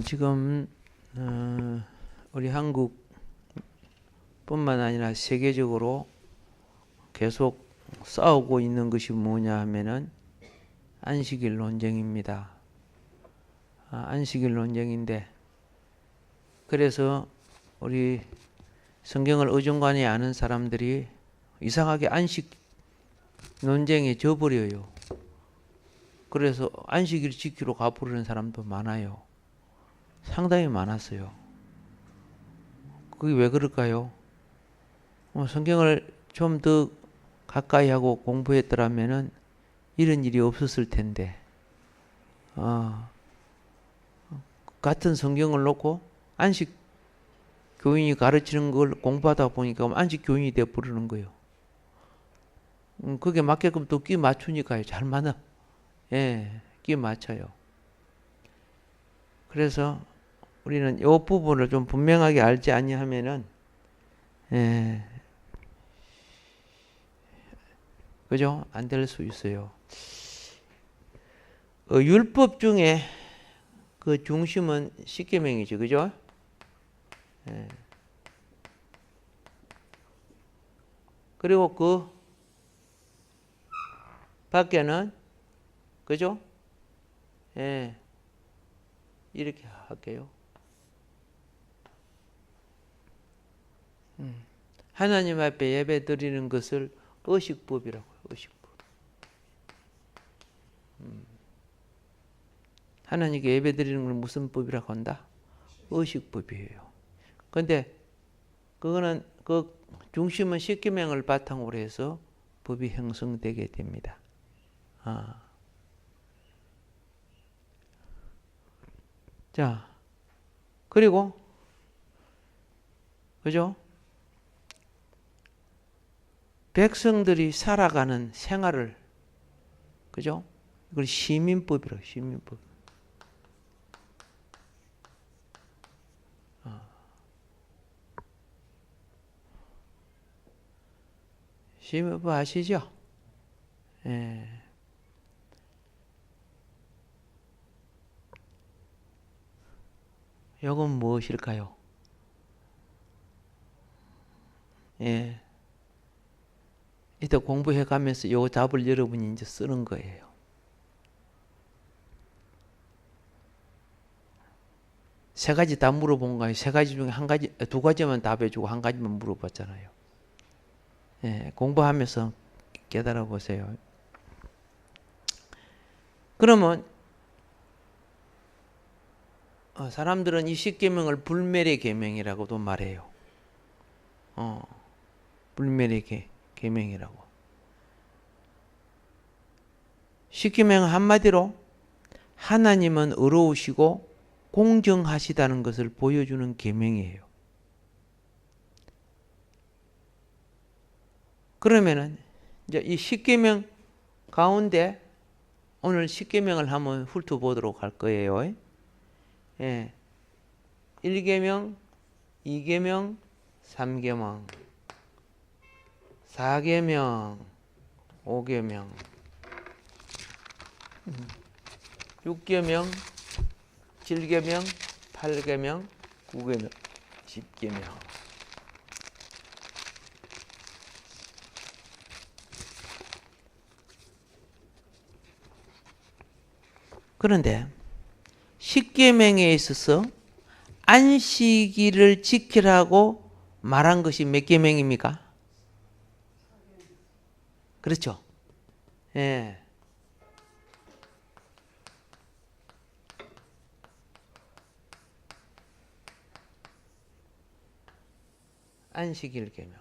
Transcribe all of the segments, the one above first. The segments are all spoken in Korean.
지금 우리 한국뿐만 아니라 세계적으로 계속 싸우고 있는 것이 뭐냐 하면은 안식일 논쟁입니다. 안식일 논쟁인데, 그래서 우리 성경을 어중간히 아는 사람들이 이상하게 안식 논쟁에 져버려요. 그래서 안식일 지키러 가버리는 사람도 많아요. 상당히 많았어요. 그게 왜 그럴까요? 성경을 좀 더 가까이 하고 공부했더라면은 이런 일이 없었을 텐데, 같은 성경을 놓고 안식 교인이 가르치는 걸 공부하다 보니까 안식 교인이 되어 부르는 거예요. 그게 맞게끔 또 끼 맞추니까요. 잘 맞아. 예, 끼 맞춰요. 그래서 우리는 이 부분을 좀 분명하게 알지 아니하면은, 예, 그죠? 안 될 수 있어요. 율법 중에 그 중심은 십계명이죠, 그죠? 예. 그리고 그 밖에는, 그죠? 예, 이렇게 할게요. 하나님 앞에 예배 드리는 것을 의식법이라고요. 의식법. 하나님께 예배 드리는 걸 무슨 법이라고 한다? 의식법이에요. 근데 그거는 그 중심은 십계명을 바탕으로 해서 법이 형성되게 됩니다. 자, 그리고 그죠? 백성들이 살아가는 생활을, 그죠? 이걸 시민법이라고, 시민법. 시민법 아시죠? 예. 이건 무엇일까요? 예. 이따 공부해 가면서 요 답을 여러분이 이제 쓰는 거예요. 세 가지 다 물어본 거예요. 세 가지 중에 한 가지, 두 가지만 답해주고 한 가지만 물어봤잖아요. 예, 공부하면서 깨달아 보세요. 그러면 사람들은 이 십계명을 불멸의 계명이라고도 말해요. 불멸의 계명이라고. 십계명 한마디로 하나님은 의로우시고 공정하시다는 것을 보여주는 계명이에요. 그러면은 이제 이 십계명 가운데 오늘 십계명을 한번 훑어보도록 할 거예요. 예. 1계명, 2계명, 3계명, 4계명, 5계명, 6계명, 7계명, 8계명, 9계명, 10계명. 그런데 십계명에 있어서 안식일을 지키라고 말한 것이 몇 계명입니까? 그렇죠. 예. 안식일 계명.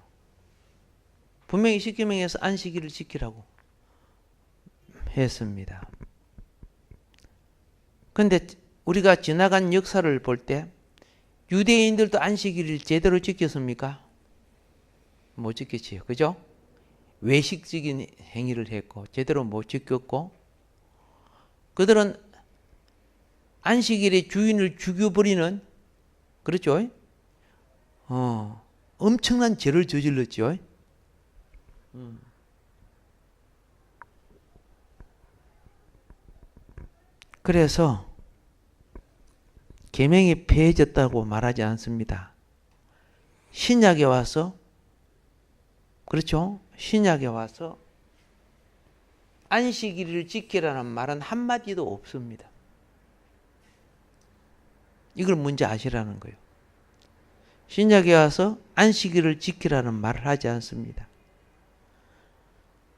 분명히 십계명에서 안식일을 지키라고 했습니다. 근데 우리가 지나간 역사를 볼 때 유대인들도 안식일을 제대로 지켰습니까? 못 지켰지요. 그죠? 외식적인 행위를 했고 제대로 못 지켰고, 그들은 안식일의 주인을 죽여버리는, 그렇죠? 엄청난 죄를 저질렀죠. 그래서 계명이 폐해졌다고 말하지 않습니다. 신약에 와서, 그렇죠? 신약에 와서 안식일을 지키라는 말은 한마디도 없습니다. 이걸 먼저 아시라는 거예요. 신약에 와서 안식일을 지키라는 말을 하지 않습니다.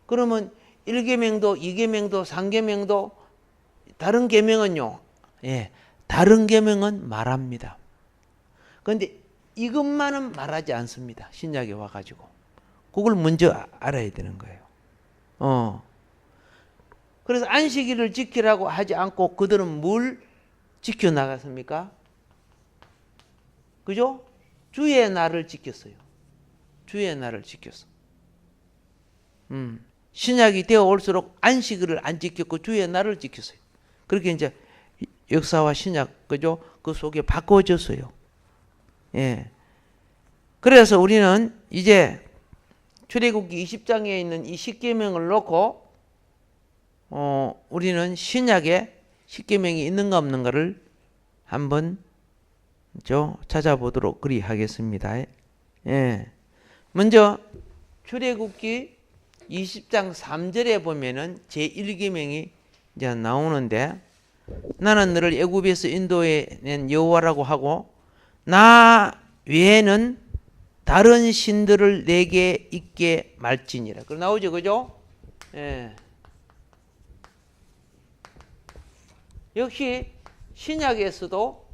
그러면 1계명도 2계명도 3계명도 다른 계명은요. 예, 다른 계명은 말합니다. 그런데 이것만은 말하지 않습니다. 신약에 와가지고. 그걸 먼저 알아야 되는 거예요. 그래서 안식일을 지키라고 하지 않고 그들은 뭘 지켜나갔습니까? 그죠? 주의 날을 지켰어요. 주의 날을 지켰어. 신약이 되어 올수록 안식일을 안 지켰고 주의 날을 지켰어요. 그렇게 이제 역사와 신약, 그죠? 그 속에 바꿔졌어요. 예. 그래서 우리는 이제 출애굽기 20장에 있는 이 십계명을 놓고 우리는 신약에 십계명이 있는가 없는가를 한번 찾아보도록 그리하겠습니다. 예. 먼저 출애굽기 20장 3절에 보면은 제1계명이 이제 나오는데, 나는 너를 애굽에서 인도해낸 여호와라고 하고 나 외에는 다른 신들을 내게 있게 말지니라. 그 나오죠, 그죠? 예. 역시 신약에서도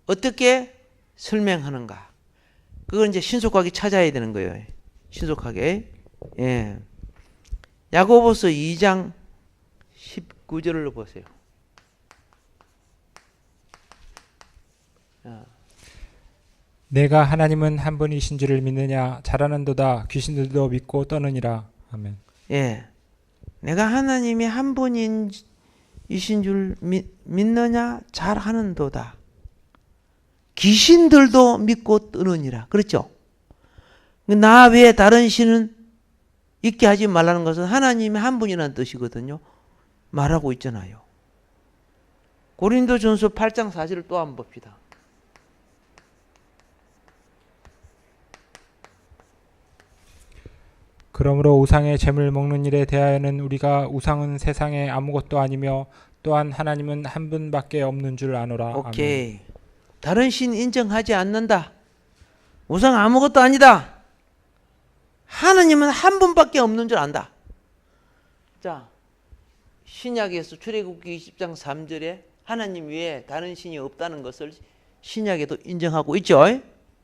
어떻게 설명하는가? 그걸 이제 신속하게 찾아야 되는 거예요. 신속하게. 예. 야고보서 2장 19절을 보세요. 내가 하나님은 한 분이신 줄을 믿느냐? 잘하는도다. 귀신들도 믿고 떠느니라. 아멘. 예. 내가 하나님이 한 분이신 줄 믿느냐? 잘하는도다. 귀신들도 믿고 떠느니라. 그렇죠? 나 외에 다른 신은 있게 하지 말라는 것은 하나님이 한 분이라는 뜻이거든요. 말하고 있잖아요. 고린도전서 8장 4절을 또 한번 봅시다. 그러므로 우상의 재물 먹는 일에 대하여는 우리가 우상은 세상에 아무것도 아니며 또한 하나님은 한 분밖에 없는 줄 아노라. 오케이. 아멘. 다른 신 인정하지 않는다. 우상 아무것도 아니다. 하나님은 한 분밖에 없는 줄 안다. 자, 신약에서 출애굽기 20장 3절에 하나님 외에 다른 신이 없다는 것을 신약에도 인정하고 있죠.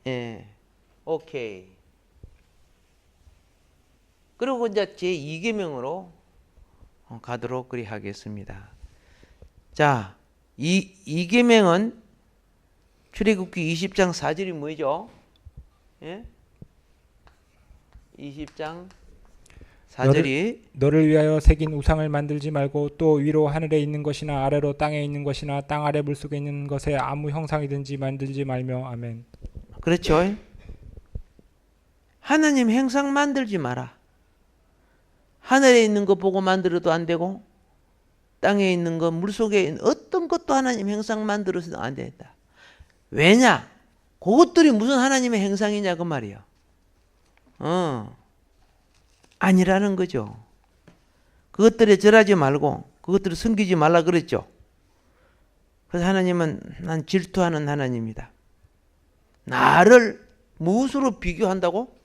예. 오케이. 그리고 이제 제2계명으로 가도록 그리 하겠습니다. 자, 2계명은 출애굽기 20장 4절이 뭐죠? 예? 20장 4절이 너를 위하여 새긴 우상을 만들지 말고 또 위로 하늘에 있는 것이나 아래로 땅에 있는 것이나 땅 아래 물속에 있는 것에 아무 형상이든지 만들지 말며. 아멘. 그렇죠. 하나님 형상 만들지 마라. 하늘에 있는 거 보고 만들어도 안 되고 땅에 있는 거, 물속에 있는 어떤 것도 하나님 형상 만들어서도 안 된다. 왜냐? 그것들이 무슨 하나님의 형상이냐 그 말이야. 아니라는 거죠. 그것들에 절하지 말고 그것들을 섬기지 말라 그랬죠. 그래서 하나님은 난 질투하는 하나님이다. 나를 무엇으로 비교한다고?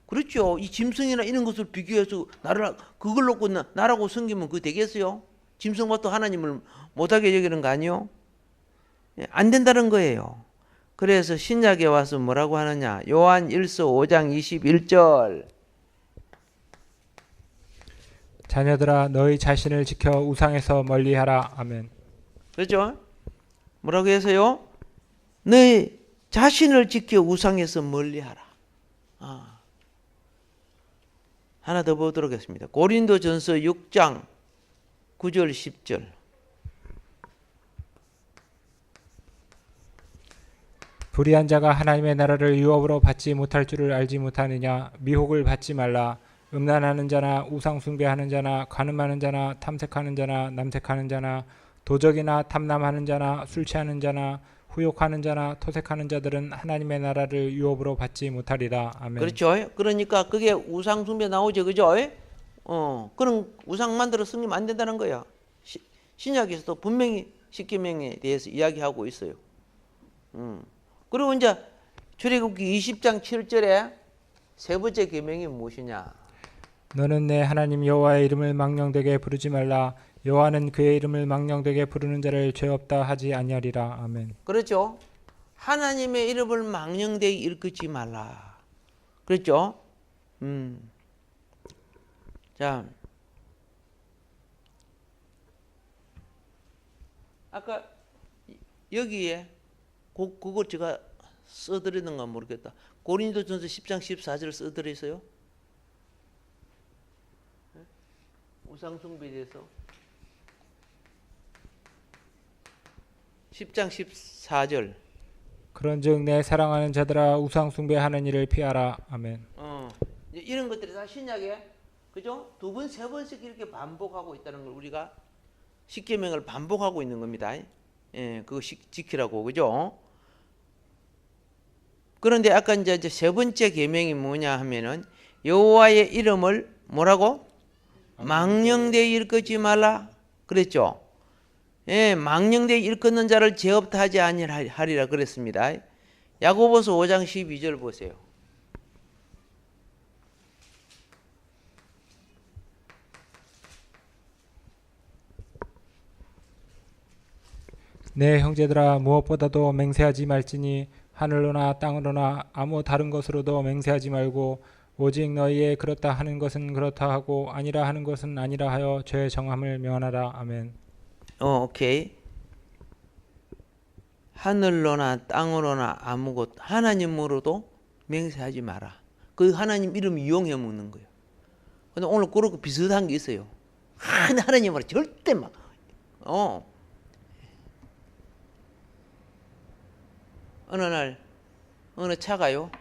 그렇죠. 이 짐승이나 이런 것을 비교해서 나를 그걸 놓고 나라고 섬기면 그거 되겠어요? 짐승과도 하나님을 못하게 여기는 거 아니요? 안 된다는 거예요. 그래서 신약에 와서 뭐라고 하느냐? 요한 1서 5장 21절. 자녀들아 너희 자신을 지켜 우상에서 멀리하라. 아멘. 그렇죠? 뭐라고 해서요? 너희 자신을 지켜 우상에서 멀리하라. 하나 더 보도록 하겠습니다. 고린도전서 6장 9절 10절. 불의한 자가 하나님의 나라를 유업으로 받지 못할 줄을 알지 못하느냐? 미혹을 받지 말라. 음란하는 자나 우상 숭배하는 자나 간음하는 자나 탐색하는 자나 남색하는 자나 도적이나 탐남하는 자나 술 취하는 자나 후욕하는 자나 토색하는 자들은 하나님의 나라를 유업으로 받지 못하리라. 아멘. 그렇죠. 그러니까 그게 우상 숭배 나오죠, 그죠? 그런 우상 만들어 승리면 안 된다는 거야. 신약에서도 분명히 십계명에 대해서 이야기하고 있어요. 그리고 이제 출애굽기 20장 7절에 세 번째 계명이 무엇이냐? 너는 내 하나님 여호와의 이름을 망령되게 부르지 말라. 여호와는 그의 이름을 망령되게 부르는 자를 죄 없다 하지 아니하리라. 아멘. 그렇죠. 하나님의 이름을 망령되게 일컫지 말라. 그렇죠? 자, 아까 여기에 그거 제가 써드리는가 모르겠다. 고린도전서 10장 14절 써드렸어요. 우상 숭배에 대해서 10장 14절. 그런즉 내 사랑하는 자들아 우상 숭배하는 일을 피하라. 아멘. 이런 것들이 다 신약에 그죠? 두 번, 세 번씩 이렇게 반복하고 있다는 걸 우리가 십계명을 반복하고 있는 겁니다. 그거 지키라고, 그죠? 그런데 아까 이제 세 번째 계명이 뭐냐 하면은 여호와의 이름을 뭐라고? 망령되이 일컫지 말라. 그랬죠? 망령되이 일컫는 자를 죄 없다 하지 아니하리라 그랬습니다. 야고보서 5장 12절 보세요. 내 형제들아 무엇보다도 맹세하지 말지니 하늘로나 땅으로나 아무 다른 것으로도 맹세하지 말고 오직 너희의 그렇다 하는 것은 그렇다 하고 아니라 하는 것은 아니라 하여 죄의 정함을 명하라. 아멘. 오케이. 하늘로나 땅으로나 아무 것 하나님으로도 맹세하지 마라. 그 하나님 이름 이용해 먹는 거예요. 근데 오늘 그렇고 비슷한 게 있어요. 하나님으로 절대 막 어느 날 어느 차가요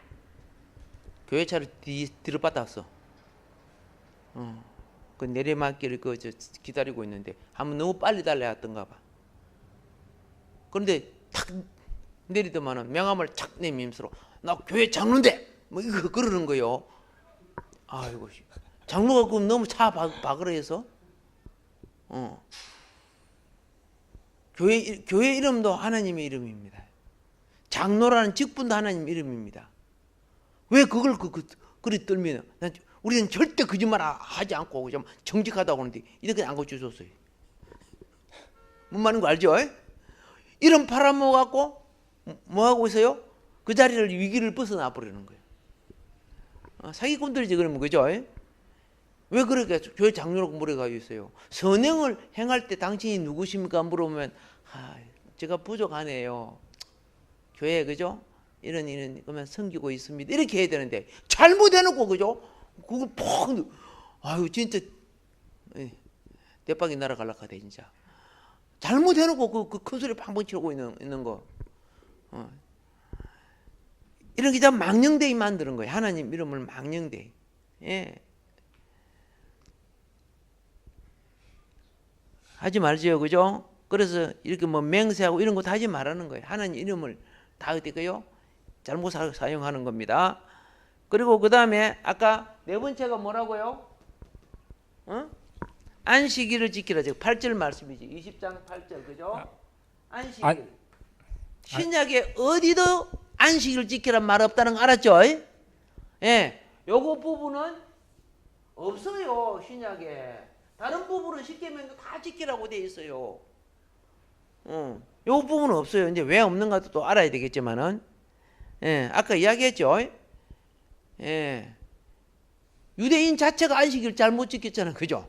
교회 차를 뒤로 빠졌어. 그 내리막길을 기다리고 있는데 한번 너무 빨리 달려왔던가 봐. 그런데 탁 내리더만은 명함을 착 내밀면서 나 교회 장로인데 뭐 이거 그러는 거요. 아이고 장로가 그럼 너무 차 박으러 해서 교회 이름도 하나님의 이름입니다. 장로라는 직분도 하나님 이름입니다. 왜 그걸 그리 떨면 우리는 절대 거짓말 하지 않고 좀 정직하다고 하는데 이렇게 안 고쳐줬어요. 뭔 말인 거 알죠? 이름 팔아먹어갖고 뭐 하고 있어요? 그 자리를 위기를 벗어나 버리는 거예요. 사기꾼들이지 그러면 그죠? 왜 그렇게 교회 장로라고 물어가지고 있어요? 선행을 행할 때 당신이 누구십니까? 물어보면 제가 부족하네요. 교회 그죠? 이런 그러면 섬기고 있습니다. 이렇게 해야 되는데 잘못해놓고 그죠? 그걸 퍽 아유 진짜 대박이 날아갈라카 돼 진짜. 잘못해놓고 그 큰 소리 팡팡 치고 있는 거. 이런 게 다 망령되이 만드는 거예요. 하나님 이름을 망령되이. 하지 말지요, 그죠? 그래서 이렇게 뭐 맹세하고 이런 것도 하지 말라는 거예요. 하나님 이름을 다 어때요? 잘못 사용하는 겁니다. 그리고 그 다음에 아까 네 번째가 뭐라고요? 안식일을 지키라. 8절 말씀이지. 20장 8절 그죠? 안식일. 신약에 어디도 안식일을 지키란 말 없다는 거 알았죠? 요거 부분은 없어요. 신약에. 다른 부분은 십계명도 다 지키라고 돼 있어요. 요 부분은 없어요. 이제 왜 없는가도 또 알아야 되겠지만은, 아까 이야기했죠. 유대인 자체가 안식일 잘못 지켰잖아요. 그죠?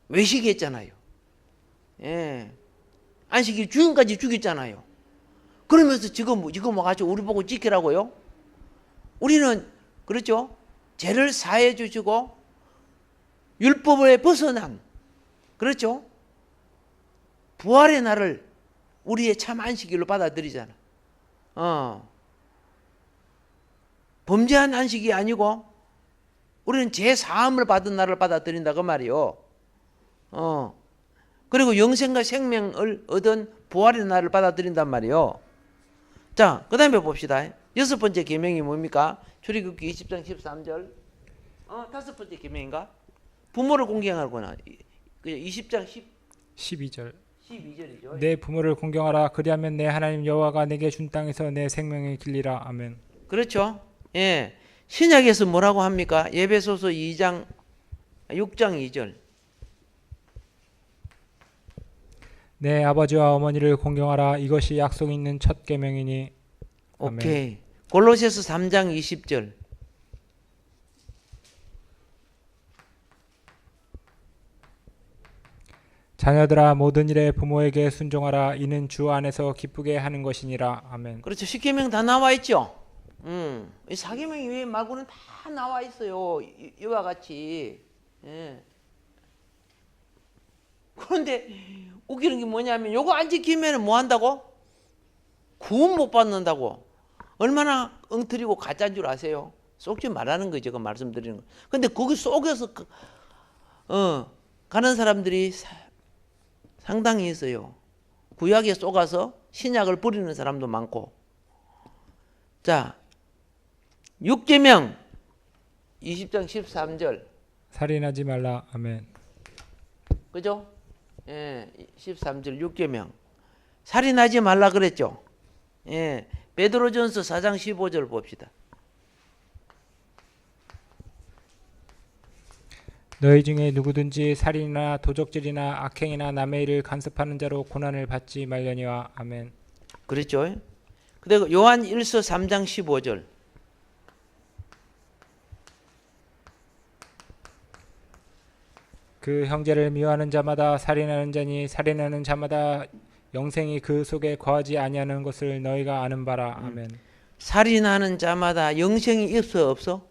외식했잖아요. 안식일 주인까지 죽였잖아요. 그러면서 지금 이거 뭐 가지고 우리 보고 지키라고요? 우리는 그렇죠? 죄를 사해 주시고 율법에 벗어난 그렇죠? 부활의 날을 우리의 참 안식일로 받아들이잖아. 범죄한 안식이 아니고 우리는 죄 사함을 받은 날을 받아들인다 그 말이요. 그리고 영생과 생명을 얻은 부활의 날을 받아들인단 말이에요. 자, 그 다음에 봅시다. 여섯 번째 계명이 뭡니까? 출애굽기 20장 13절. 다섯 번째 계명인가? 부모를 공경하거나. 20장 12절 12절이죠. 내 부모를 공경하라. 그리하면 내 하나님 여호와가 내게 준 땅에서 내 생명이 길리라. 아멘. 그렇죠. 예. 신약에서 뭐라고 합니까? 에베소서 6장 2절. 내 아버지와 어머니를 공경하라. 이것이 약속 있는 첫 계명이니. 아멘. 오케이. 골로새서 3장 20절. 자녀들아 모든 일에 부모에게 순종하라. 이는 주 안에서 기쁘게 하는 것이니라. 아멘. 그렇죠. 10계명 다 나와 있죠. 이 4계명 외에 말고는 다 나와 있어요. 이와 같이. 예. 그런데 웃기는 게 뭐냐면 요거 안 지키면 뭐 한다고? 구원 못 받는다고. 얼마나 엉터리고 가짜인 줄 아세요? 속지 말라는 거죠. 그 말씀드리는 거. 근데 거기 속에서 가는 사람들이 상당히 있어요. 구약에 속아서 신약을 버리는 사람도 많고. 자, 6계명 20장 13절. 살인하지 말라. 아멘. 그죠? 예, 13절 6계명. 살인하지 말라 그랬죠. 예. 베드로전서 4장 15절 봅시다. 너희 중에 누구든지 살인이나 도적질이나 악행이나 남의 일을 간섭하는 자로 고난을 받지 말려니와. 아멘. 그랬죠? 그리고 요한 1서 3장 15절. 그 형제를 미워하는 자마다 살인하는 자니 살인하는 자마다 영생이 그 속에 거하지 아니하는 것을 너희가 아는 바라. 아멘. 살인하는 자마다 영생이 있어 없어?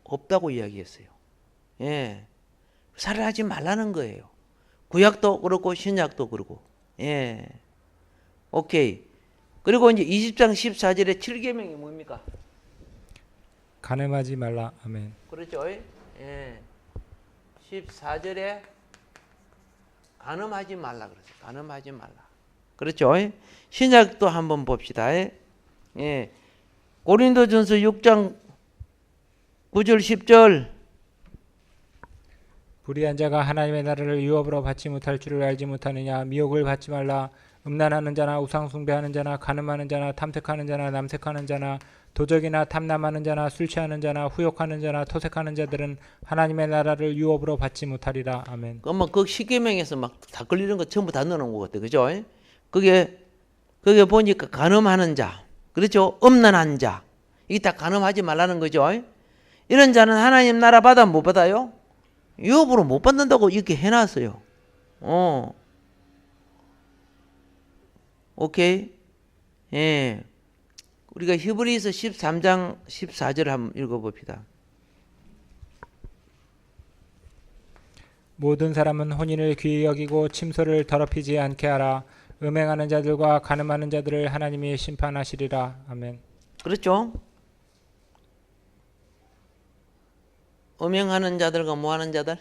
없다고 이야기했어요. 예. 살인하지 말라는 거예요. 구약도 그렇고 신약도 그렇고. 예. 오케이. 그리고 이제 20장 14절에 7계명이 뭡니까? 간음하지 말라. 아멘. 그렇죠. 예. 14절에 간음하지 말라 그랬어요. 간음하지 말라. 그렇죠. 신약도 한번 봅시다. 예. 고린도전서 6장 9절 10절. 불의한 자가 하나님의 나라를 유업으로 받지 못할 줄을 알지 못하느냐. 미혹을 받지 말라. 음란하는 자나 우상 숭배하는 자나 간음하는 자나 탐색하는 자나 남색하는 자나 도적이나 탐남하는 자나 술 취하는 자나 후욕하는 자나 토색하는 자들은 하나님의 나라를 유업으로 받지 못하리라. 아멘. 그러면 그 10계명에서 막 다 걸리는 거 전부 다 넣어놓은 것 같아. 그죠? 그게 보니까 간음하는 자, 그렇죠? 음란한 자, 이게 다 간음하지 말라는 거죠. 이런 자는 하나님 나라 받아 못 받아요? 유업으로 못 받는다고 이렇게 해놨어요. 오케이. 예. 우리가 히브리서 13장 14절 한번 읽어봅시다. 모든 사람은 혼인을 귀히 여기고 침소를 더럽히지 않게 하라. 음행하는 자들과 간음하는 자들을 하나님이 심판하시리라. 아멘. 그렇죠? 음행하는 자들과 뭐하는 자들?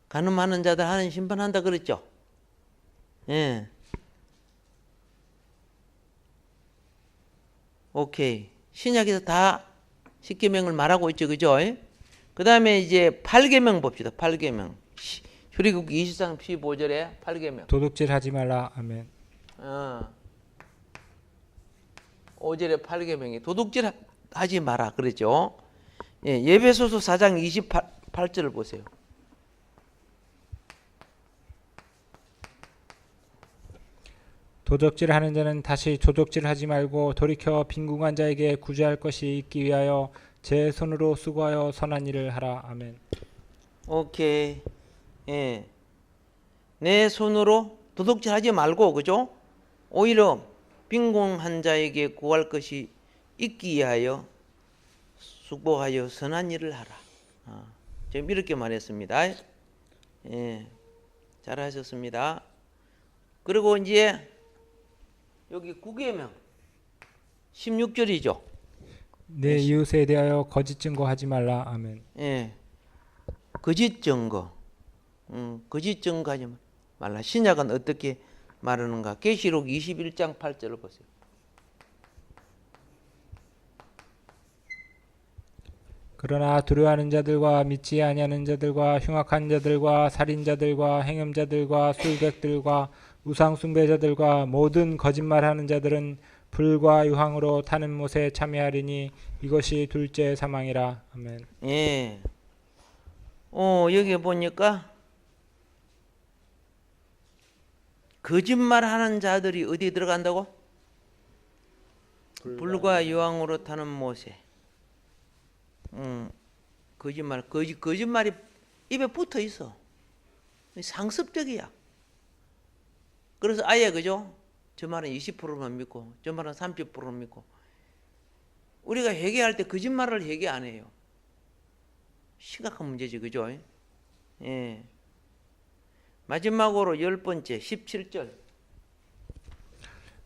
간음하는 자들 하나님 심판한다 그랬죠? 예. 오케이. 신약에서 다 10계명을 말하고 있죠. 그죠? 그 다음에 이제 8계명 봅시다. 8계명. 출애굽기 23장 15절에 8계명. 도둑질 하지 말라. 아멘. 5절에 8계명이 도둑질 하지 마라 그랬죠. 예, 예배소서 4장 28절을 보세요. 도적질 하는 자는 다시 도적질 하지 말고 돌이켜 빈궁한 자에게 구제할 것이 있기 위하여 제 손으로 수고하여 선한 일을 하라. 아멘. 오케이. 예. 내 손으로 도둑질 하지 말고, 그죠? 오히려 빈궁한 자에게 구할 것이 있기 위하여 수고하여 선한 일을 하라. 지금 이렇게 말했습니다. 예. 잘하셨습니다. 그리고 이제 여기 9계명 16절이죠. 내 이웃에 대하여 거짓 증거하지 말라. 아멘. 예. 거짓 증거. 거짓 증거하지 말라. 신약은 어떻게 말하는가? 계시록 21장 8절을 보세요. 그러나 두려워하는 자들과 믿지 아니하는 자들과 흉악한 자들과 살인자들과 행음자들과 술객들과 우상 숭배자들과 모든 거짓말하는 자들은 불과 유황으로 타는 못에 참여하리니 이것이 둘째 사망이라. 아멘. 예. 여기 보니까 거짓말하는 자들이 어디에 들어간다고? 불과 유황으로 타는 못에. 거짓말이 입에 붙어 있어. 상습적이야. 그래서 아예 그죠? 저 말은 20%만 믿고 저 말은 30%만 믿고. 우리가 회개할 때 거짓말을 회개 안 해요. 심각한 문제지, 그죠? 예. 마지막으로 10번째 17절.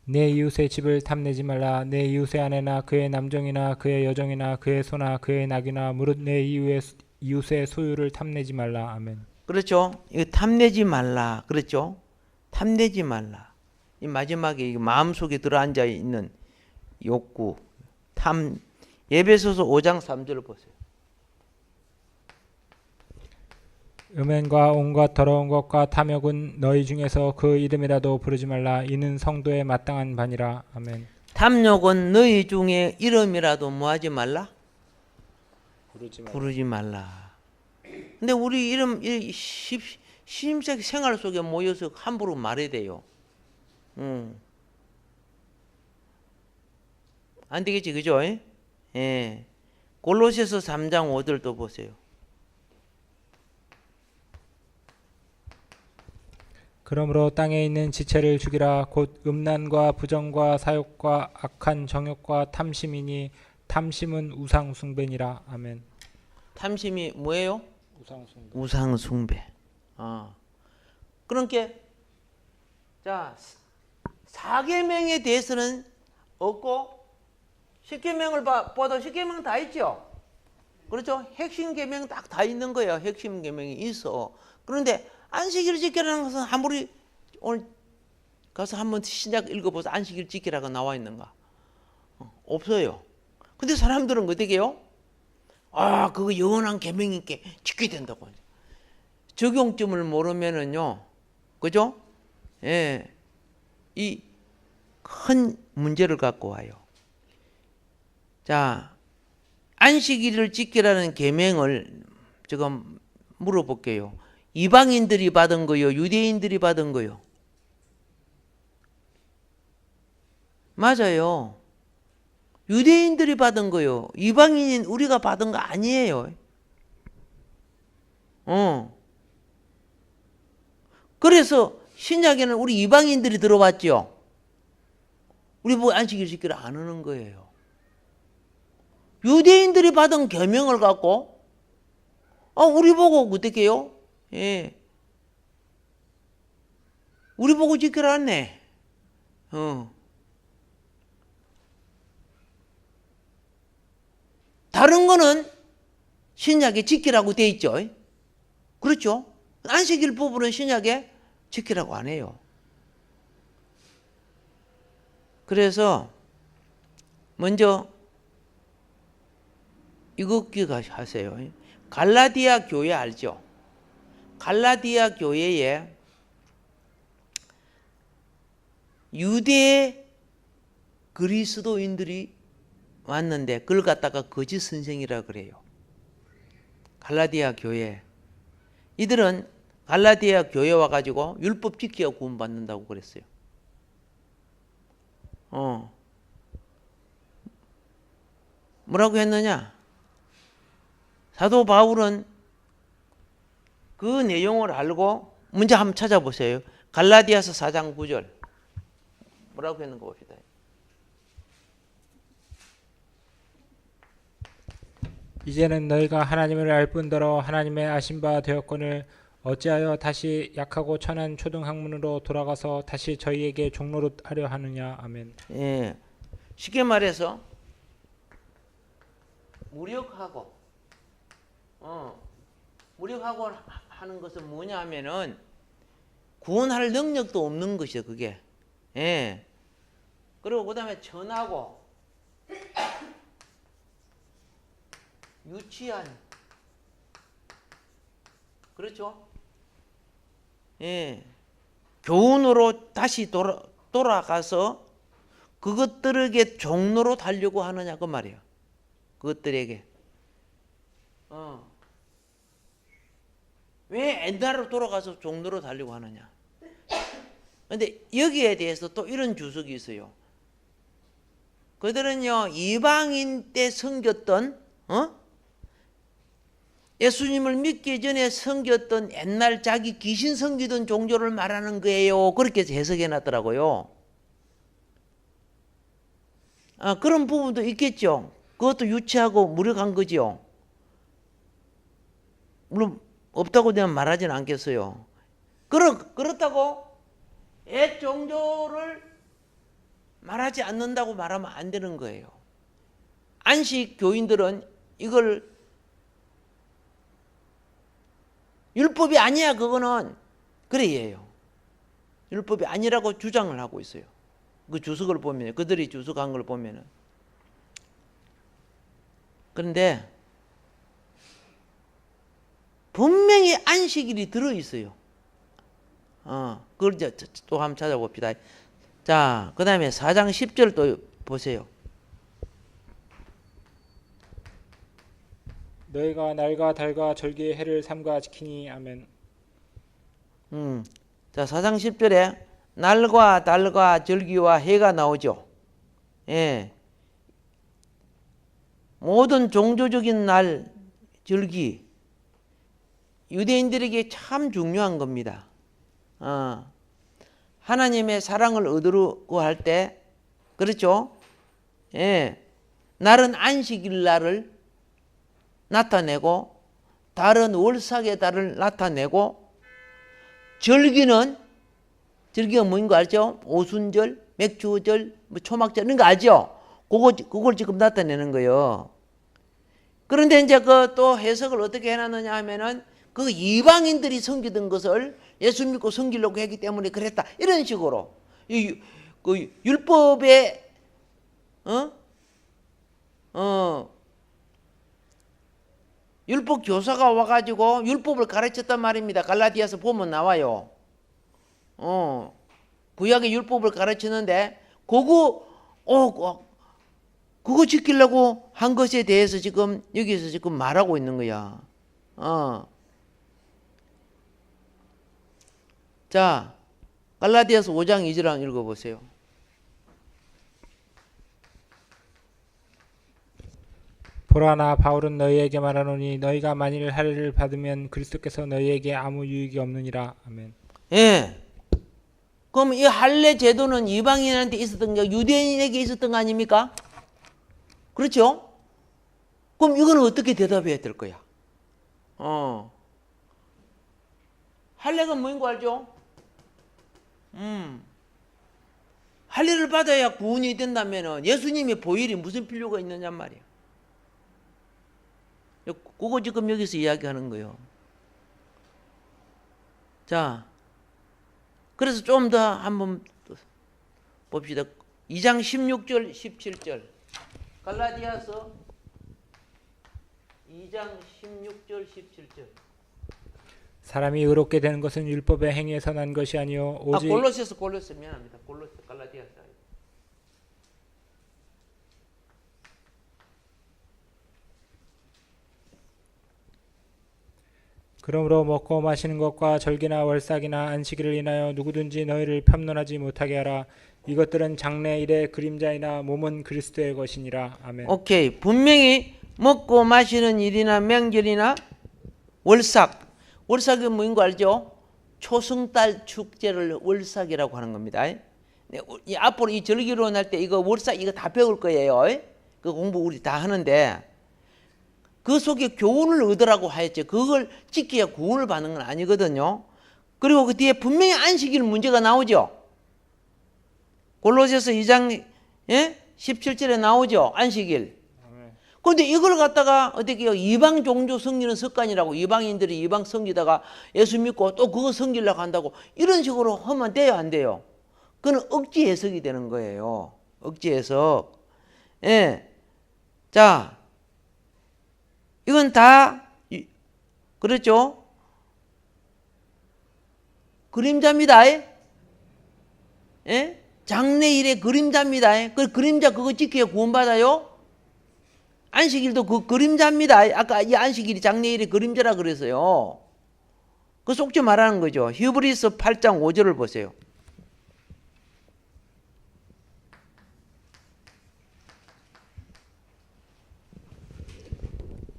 내 이웃의 집을 탐내지 말라. 내 이웃의 아내나 그의 남종이나 그의 여종이나 그의 소나 그의 낙이나 무릇 내 이웃의 소유를 탐내지 말라. 아멘. 그렇죠? 이거 탐내지 말라. 그렇죠? 탐내지 말라. 이 마지막에 마음속에 들어앉아 있는 욕구, 탐. 에베소서 5장 3절을 보세요. 음행과 온갖 더러운 것과 탐욕은 너희 중에서 그 이름이라도 부르지 말라. 이는 성도에 마땅한 바니라. 아멘. 탐욕은 너희 중에 이름이라도 뭐하지 말라? 부르지 부르지 말라. 근데 우리 이름 신임적 생활 속에 모여서 함부로 말해야 돼요. 안 되겠지, 그죠? 예. 골로새서 3장 5절도 보세요. 그러므로 땅에 있는 지체를 죽이라. 곧 음란과 부정과 사욕과 악한 정욕과 탐심이니 탐심은 우상 숭배니라. 아멘. 탐심이 뭐예요? 우상 숭배. 우상 숭배. 그러니까 자, 4계명에 대해서는 없고 10계명을 봐도 10계명 다 있죠. 그렇죠? 핵심 계명 딱 다 있는 거예요. 핵심 계명이 있어. 그런데 안식일을 지키라는 것은 아무리 오늘 가서 한번 신약 읽어보자. 안식일 지키라고 나와 있는가? 없어요. 근데 사람들은 어떻게 해요? 그거 영원한 계명이니까 지켜야 된다고. 적용점을 모르면은요, 그죠? 예, 이 큰 문제를 갖고 와요. 자, 안식일을 지키라는 계명을 지금 물어볼게요. 이방인들이 받은 거요, 유대인들이 받은 거요? 맞아요. 유대인들이 받은 거요. 이방인인 우리가 받은 거 아니에요. 그래서 신약에는 우리 이방인들이 들어왔죠. 우리 보고 안식일 지키라 안 하는 거예요. 유대인들이 받은 계명을 갖고 우리 보고 어떻게 해요? 예. 우리 보고 지키라 했네. 다른 거는 신약에 지키라고 돼 있죠. 그렇죠? 안식일 부분은 신약에 지키라고 안 해요. 그래서 먼저 이거 기억하세요. 갈라디아 교회 알죠? 갈라디아 교회에 유대 그리스도인들이 왔는데 그걸 갖다가 거짓 선생이라 그래요. 갈라디아 교회. 이들은 갈라디아 교회 와가지고 율법 지켜야 구원받는다고 그랬어요. 뭐라고 했느냐? 사도 바울은 그 내용을 알고 먼저 한번 찾아보세요. 갈라디아서 4장 9절. 뭐라고 했는 거 봅시다. 이제는 너희가 하나님을 알 뿐더러 하나님의 아신 바 되었거늘 어찌하여 다시 약하고 천한 초등학문으로 돌아가서 다시 저희에게 종노릇하려 하느냐. 아멘. 예, 쉽게 말해서 무력하고 무력하고 하는 것은 뭐냐 하면은 구원할 능력도 없는 것이요, 그게. 예. 그리고 그 다음에 천하고 유치한, 그렇죠? 예. 교훈으로 다시 돌아가서 그것들에게 종로로 달려고 하느냐 그 말이에요. 그것들에게. 왜 옛날로 돌아가서 종로로 달려고 하느냐. 근데 여기에 대해서 또 이런 주석이 있어요. 그들은요, 이방인 때 섬겼던, 예수님을 믿기 전에 섬겼던 옛날 자기 귀신 섬기던 종교를 말하는 거예요. 그렇게 해석해 놨더라고요. 그런 부분도 있겠죠. 그것도 유치하고 무력한 거지요. 물론 없다고 내가 말하지는 않겠어요. 그렇다고 옛 종교를 말하지 않는다고 말하면 안 되는 거예요. 안식 교인들은 이걸 율법이 아니야, 그거는. 그래 해요. 율법이 아니라고 주장을 하고 있어요. 그 주석을 보면, 그들이 주석한 걸 보면은. 그런데 분명히 안식일이 들어있어요. 그걸 또 한번 찾아봅시다. 자, 그 다음에 4장 10절 또 보세요. 너희가 날과 달과 절기의 해를 삼가 지키니. 아멘. 자, 4장 10절에 날과 달과 절기와 해가 나오죠. 예. 모든 종교적인 날, 절기, 유대인들에게 참 중요한 겁니다. 하나님의 사랑을 얻으려고 할 때, 그렇죠? 예. 날은 안식일 날을 나타내고, 달은 월삭의 달을 나타내고, 절기가 뭐인 거 알죠? 오순절, 맥주절, 초막절, 이런 거 알죠? 그걸 지금 나타내는 거예요. 그런데 이제 그 또 해석을 어떻게 해놨느냐 하면은 그 이방인들이 섬기던 것을 예수 믿고 섬기려고 했기 때문에 그랬다. 이런 식으로. 그 율법에, 율법 교사가 와가지고 율법을 가르쳤단 말입니다. 갈라디아서 보면 나와요. 구약의 율법을 가르치는데 그거 지키려고 한 것에 대해서 지금 여기서 지금 말하고 있는 거야. 자, 갈라디아서 5장 2절 읽어보세요. 보라, 나 바울은 너희에게 말하노니 너희가 만일 할례를 받으면 그리스도께서 너희에게 아무 유익이 없느니라. 아멘. 예. 그럼 이 할례 제도는 이방인한테 있었던 게 유대인에게 있었던 거 아닙니까? 그렇죠? 그럼 이거는 어떻게 대답해야 될 거야? 할례가 뭐인 거 알죠? 할례를 받아야 구원이 된다면은 예수님의 보혈이 무슨 필요가 있느냐 말이야. 그거 지금 여기서 이야기하는 거예요. 자, 그래서 좀 더 한번 봅시다. 2장 16절 17절 갈라디아서 2장 16절 17절. 사람이 의롭게 되는 것은 율법의 행위에서 난 것이 아니요 오직 골로새 미안합니다. 골로새 갈라디아서. 그러므로 먹고 마시는 것과 절기나 월삭이나 안식일을 인하여 누구든지 너희를 편론하지 못하게 하라. 이것들은 장래일의 그림자이나 몸은 그리스도의 것이니라. 아멘. 오케이. 분명히 먹고 마시는 일이나 명절이나 월삭이 뭐인 거 알죠? 초승달 축제를 월삭이라고 하는 겁니다. 앞으로 이 절기론 할 때 이거 월삭 이거 다 배울 거예요. 그 공부 우리 다 하는데 그 속에 교훈을 얻으라고 하였죠. 그걸 지켜야 구원을 받는 건 아니거든요. 그리고 그 뒤에 분명히 안식일 문제가 나오죠. 골로새서 2장 17절에 나오죠. 안식일. 근데 이걸 갖다가 어떻게 해요? 이방 종교 섬기는 습관이라고, 이방인들이 이방 섬기다가 예수 믿고 또 그거 섬기려고 한다고 이런 식으로 하면 돼요, 안 돼요? 그건 억지 해석이 되는 거예요. 억지 해석. 예. 자, 이건 다 그렇죠? 그림자입니다. 예? 장래일의 그림자입니다. 그 그림자 그거 지켜야 구원받아요? 안식일도 그 그림자입니다. 아까 이 안식일이 장래일의 그림자라 그래서요. 그 속지 말하는 거죠. 히브리서 8장 5절을 보세요.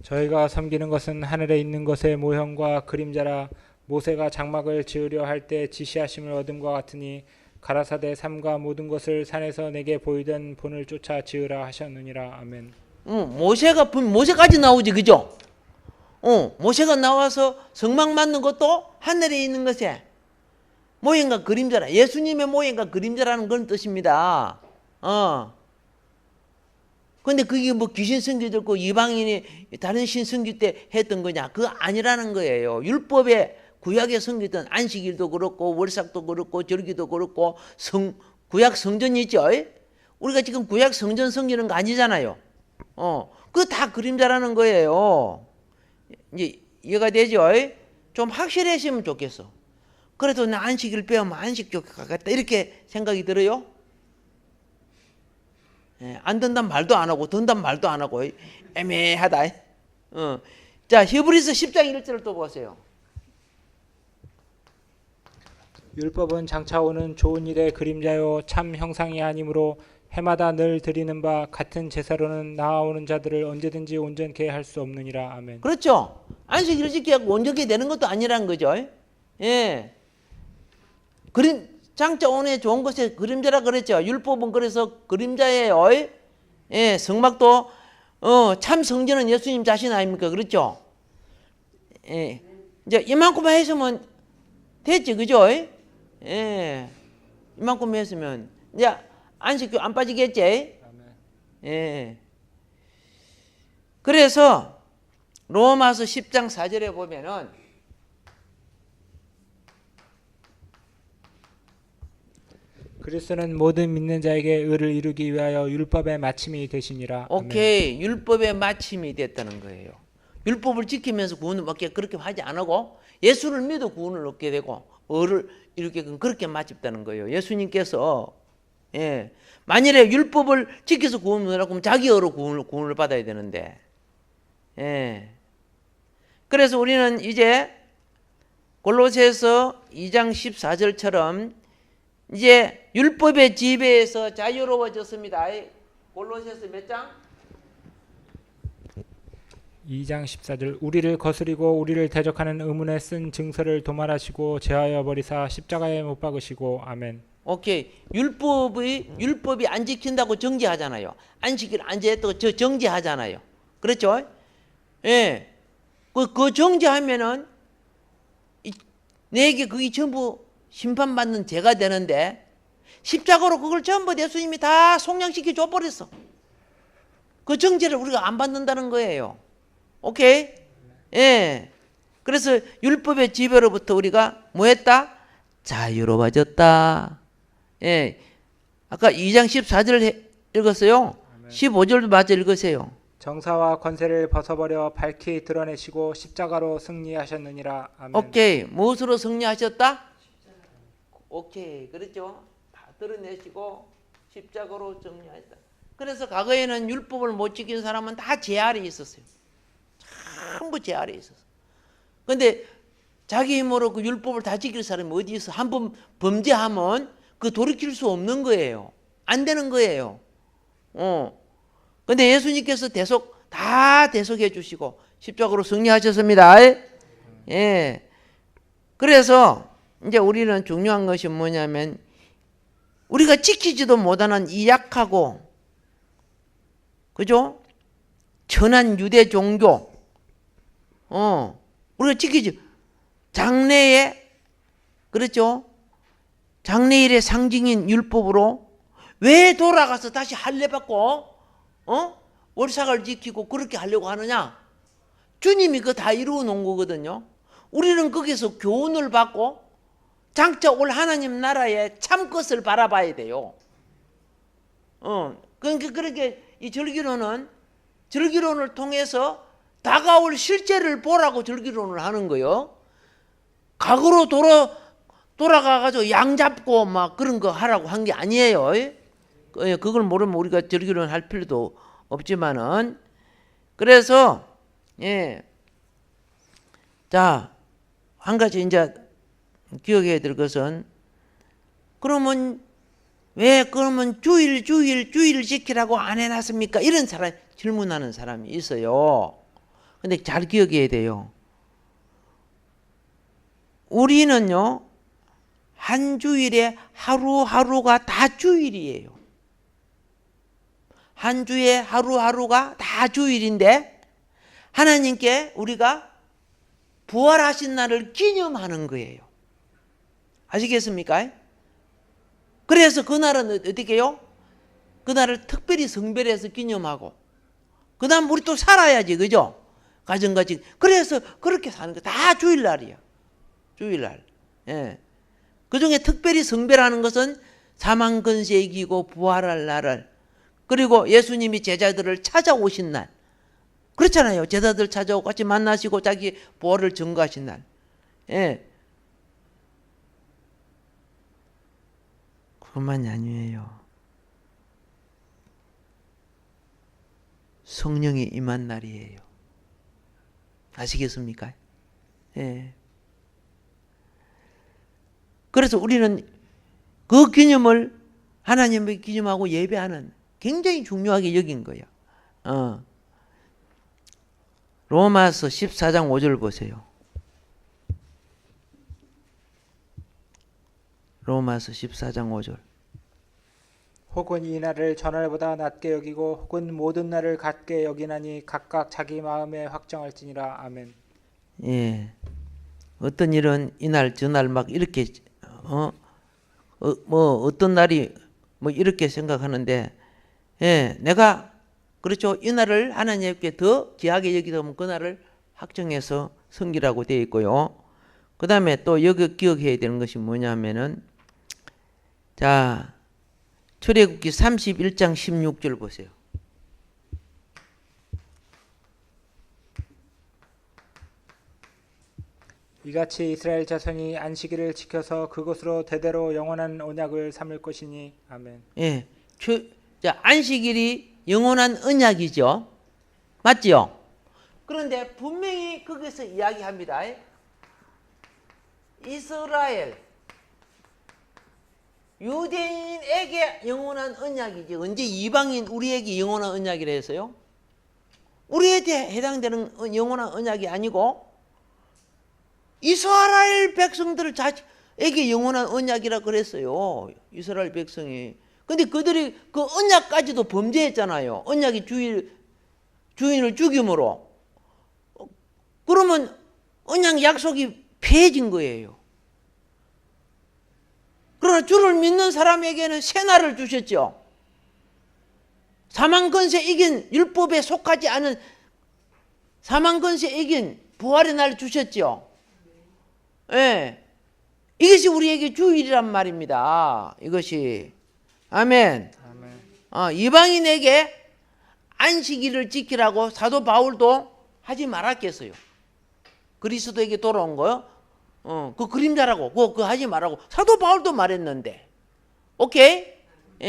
저희가 섬기는 것은 하늘에 있는 것의 모형과 그림자라. 모세가 장막을 지으려 할 때 지시하심을 얻음과 같으니 가라사대 삼가 모든 것을 산에서 내게 보이던 본을 쫓아 지으라 하셨느니라. 아멘. 모세까지 나오지, 그죠? 모세가 나와서 성막 만든 것도 하늘에 있는 것에 모형과 그림자라. 예수님의 모형과 그림자라는 그런 뜻입니다. 근데 그게 뭐 귀신 섬기들고 이방인이 다른 신 섬길 때 했던 거냐? 그거 아니라는 거예요. 율법에 구약에 섬기던 안식일도 그렇고 월삭도 그렇고 절기도 그렇고 구약 성전이 있죠. 우리가 지금 구약 성전 섬기는 거 아니잖아요. 그거 다 그림자라는 거예요. 이제 이해가 되죠? 좀 확실해지면 좋겠어. 그래도 나 안식일 배우면 안식 쪽 가겠다 이렇게 생각이 들어요? 안 된단 말도 안 하고 된단 말도 안 하고 애매하다. 자, 히브리서 10장 1절을 또 보세요. 율법은 장차 오는 좋은 일의 그림자요 참 형상이 아니므로 해마다 늘 드리는 바 같은 제사로는 나아오는 자들을 언제든지 온전케 할 수 없느니라. 아멘. 그렇죠. 안식일을 지키고 온전케 되는 것도 아니라는 거죠. 예. 장차 오는 좋은 것의 그림자라 그랬죠. 율법은 그래서 그림자예요. 예, 성막도 참 성전은 예수님 자신 아닙니까? 그렇죠? 예. 이제 이만큼만 했으면 됐지, 그죠? 예. 이만큼 했으면 이제 안식교 안 빠지겠지? 예. 그래서 로마서 10장 4절에 보면은 그리스도는 모든 믿는 자에게 의를 이루기 위하여 율법의 마침이 되시니라. 오케이. 율법의 마침이 됐다는 거예요. 율법을 지키면서 구원을 얻게 그렇게 하지 안 하고 예수를 믿어 구원을 얻게 되고 의를 이렇게 그렇게 마쳤다는 거예요. 예수님께서 만일에 율법을 지켜서 구원을 하고 자기 의로 구원을 받아야 되는데 그래서 우리는 이제 골로새서 2장 14절처럼 이제 율법의 지배에서 자유로워졌습니다. 골로새서 몇 장? 2장 14절 우리를 거스리고 우리를 대적하는 의문에 쓴 증서를 도말하시고 제하여 버리사 십자가에 못 박으시고. 아멘. 오케이. 율법이 안 지킨다고 정죄하잖아요. 안식일 안 지켰다고 정죄하잖아요. 그렇죠? 예. 그 정죄하면은 내게 그게 전부 심판받는 죄가 되는데 십자가로 그걸 전부 예수님이 다 속량시켜 줘버렸어. 그 정죄를 우리가 안 받는다는 거예요. 오케이? 예. 그래서 율법의 지배로부터 우리가 뭐 했다? 자유로워졌다. 예. 아까 2장 14절 읽었어요. 15절도 마저 읽으세요. 정사와 권세를 벗어버려 밝히 드러내시고 십자가로 승리하셨느니라. 아멘. 오케이. 무엇으로 승리하셨다? 오케이. 그렇죠. 다 드러내시고 십자가로 승리하셨다. 그래서 과거에는 율법을 못 지킨 사람은 다 죄 아래 있었어요. 전부 죄 아래 있었어. 근데 자기 힘으로 그 율법을 다 지킬 사람이 어디 있어? 한번 범죄하면 그 돌이킬 수 없는 거예요. 안 되는 거예요. 근데 예수님께서 다 대속해 주시고 십자가로 승리하셨습니다. 예. 그래서 이제 우리는 중요한 것이 뭐냐면 우리가 지키지도 못하는 이 약하고 그죠? 천한 유대 종교 우리가 지키지 장래에 그렇죠? 장래일의 상징인 율법으로 왜 돌아가서 다시 할례 받고 월삭을 지키고 그렇게 하려고 하느냐? 주님이 그거 다 이루어 놓은 거거든요. 우리는 거기서 교훈을 받고 장차 올 하나님 나라의 참 것을 바라봐야 돼요. 그러니까 그렇게 이 절기론을 통해서 다가올 실제를 보라고 절기론을 하는 거요. 과거로 돌아가가지고 양 잡고 막 그런 거 하라고 한 게 아니에요. 그걸 모르면 우리가 절기론 할 필요도 없지만은. 그래서 자, 한 가지 이제 기억해야 될 것은, 그러면 왜 그러면 주일 지키라고 안 해놨습니까? 이런 사람 질문하는 사람이 있어요. 근데 잘 기억해야 돼요. 우리는요, 한 주일에 하루하루가 다 주일이에요. 한 주에 하루하루가 다 주일인데 하나님께 우리가 부활하신 날을 기념하는 거예요. 아시겠습니까? 그래서 그날은 어떻게 해요? 그날을 특별히 성별해서 기념하고, 그 다음 우리 또 살아야지, 그죠? 가정같이. 그래서 그렇게 사는 거 다 주일날이야. 주일날. 그 중에 특별히 성별하는 것은 사망 근세 이기고 부활할 날을, 그리고 예수님이 제자들을 찾아오신 날. 그렇잖아요. 제자들 찾아오고 같이 만나시고 자기 부활을 증거하신 날. 그것만이 아니에요. 성령이 임한 날이에요. 아시겠습니까? 그래서 우리는 그 기념을 하나님의 기념하고 예배하는 굉장히 중요하게 여긴 거예요. 로마서 14장 5절 보세요. 로마서 14장 5절. 혹은 이 날을 전날보다 낮게 여기고 혹은 모든 날을 같게 여기나니 각각 자기 마음에 확정할지니라. 아멘. 어떤 일은 이날 저날 막 이렇게 뭐 어떤 날이 뭐 이렇게 생각하는데, 내가 그렇죠, 이 날을 하나님께 더 귀하게 여기다 보면 그 날을 확정해서 섬기라고 되어 있고요. 그 다음에 또 여기 기억해야 되는 것이 뭐냐면은, 자, 출애굽기 31장 16절 보세요. 이같이 이스라엘 자손이 안식일을 지켜서 그것으로 대대로 영원한 언약을 삼을 것이니. 아멘. 자, 안식일이 영원한 언약이죠. 맞죠? 그런데 분명히 거기서 이야기합니다. 이스라엘, 유대인에게 영원한 언약이지, 언제 이방인 우리에게 영원한 언약이라 했어요? 우리에게 해당되는 영원한 언약이 아니고 이스라엘 백성들 자식에게 영원한 언약이라 그랬어요. 이스라엘 백성이. 근데 그들이 그 언약까지도 범죄했잖아요. 언약이 주인을 죽임으로. 그러면 언약 약속이 폐해진 거예요. 그러나 주를 믿는 사람에게는 새 날을 주셨죠. 사망 권세 이긴, 율법에 속하지 않은 사망 권세 이긴 부활의 날 주셨죠. 이것이 우리에게 주일이란 말입니다. 이것이. 아멘. 이방인에게 안식일을 지키라고 사도 바울도 하지 말았겠어요. 그리스도에게 돌아온 거요. 그 그림자라고 그거 하지 말라고 사도 바울도 말했는데. 오케이?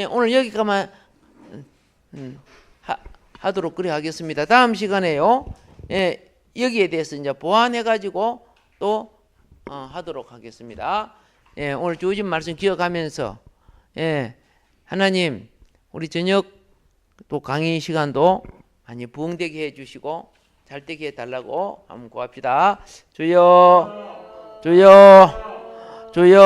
오늘 여기까지만 하도록 그래 하겠습니다. 다음 시간에요. 여기에 대해서 이제 보완해 가지고 또 하도록 하겠습니다. 오늘 주어진 말씀 기억하면서 하나님 우리 저녁 또 강의 시간도 많이 부응되게 해주시고 잘되게 해달라고 한번 구합시다. 주여, 주여, 주여.